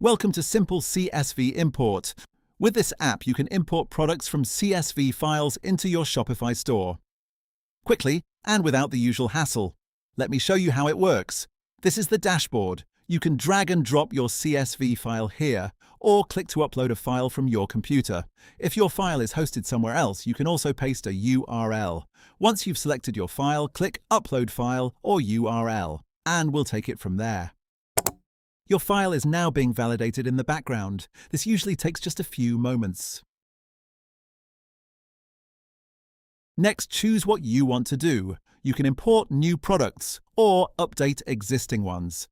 Welcome to Simple CSV Import. With this app, you can import products from CSV files into your Shopify store quickly and without the usual hassle. Let me show you how it works. This is the dashboard. You can drag and drop your CSV file here, or click to upload a file from your computer. If your file is hosted somewhere else, you can also paste a URL. Once you've selected your file, click Upload File or URL, and we'll take it from there. Your file is now being validated in the background. This usually takes just a few moments. Next, choose what you want to do. You can import new products or update existing ones.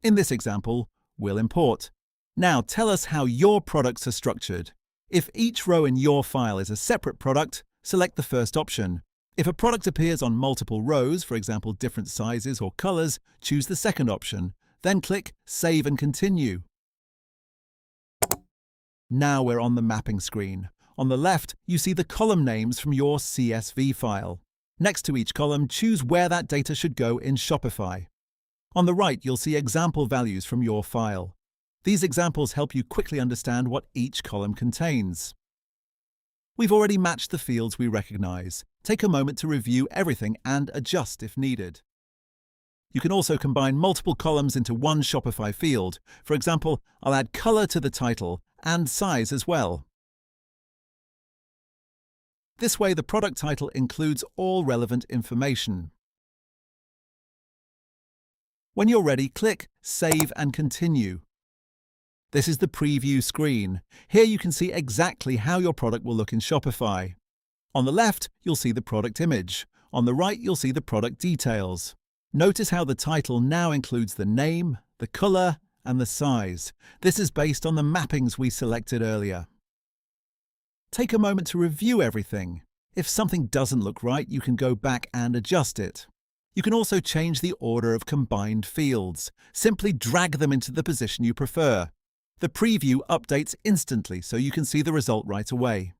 In this example, we'll import. Now tell us how your products are structured. If each row in your file is a separate product, select the first option. If a product appears on multiple rows, for example different sizes or colors, choose the second option. Then click Save and Continue. Now we're on the mapping screen. On the left, you see the column names from your CSV file. Next to each column, choose where that data should go in Shopify. On the right, you'll see example values from your file. These examples help you quickly understand what each column contains. We've already matched the fields we recognize. Take a moment to review everything and adjust if needed. You can also combine multiple columns into one Shopify field. For example, I'll add color to the title and size as well. This way, the product title includes all relevant information. When you're ready, click Save and Continue. This is the preview screen. Here you can see exactly how your product will look in Shopify. On the left, you'll see the product image. On the right, you'll see the product details. Notice how the title now includes the name, the color, and the size. This is based on the mappings we selected earlier. Take a moment to review everything. If something doesn't look right, you can go back and adjust it. You can also change the order of combined fields. Simply drag them into the position you prefer. The preview updates instantly, so you can see the result right away.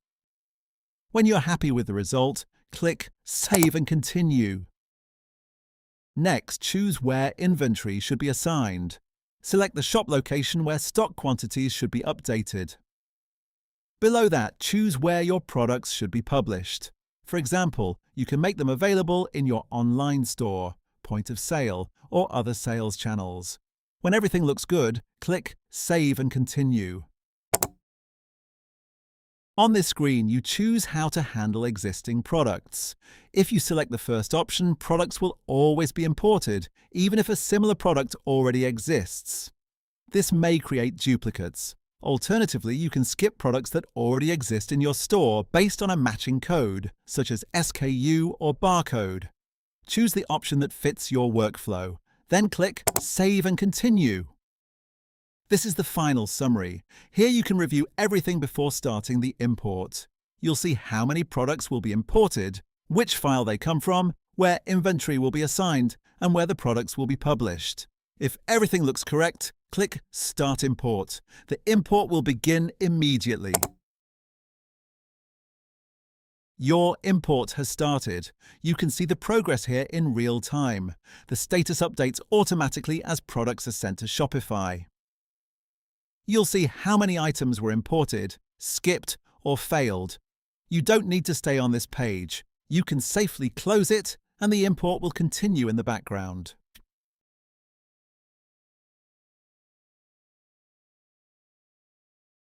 When you're happy with the result, click Save and Continue. Next, choose where inventory should be assigned. Select the shop location where stock quantities should be updated. Below that, choose where your products should be published. For example, you can make them available in your online store, point of sale, or other sales channels. When everything looks good, click Save and Continue. On this screen, you choose how to handle existing products. If you select the first option, products will always be imported, even if a similar product already exists. This may create duplicates. Alternatively, you can skip products that already exist in your store based on a matching code, such as SKU or barcode. Choose the option that fits your workflow. Then click Save and Continue. This is the final summary. Here you can review everything before starting the import. You'll see how many products will be imported, which file they come from, where inventory will be assigned, and where the products will be published. If everything looks correct, click Start Import. The import will begin immediately. Your import has started. You can see the progress here in real time. The status updates automatically as products are sent to Shopify. You'll see how many items were imported, skipped, or failed. You don't need to stay on this page. You can safely close it, and the import will continue in the background.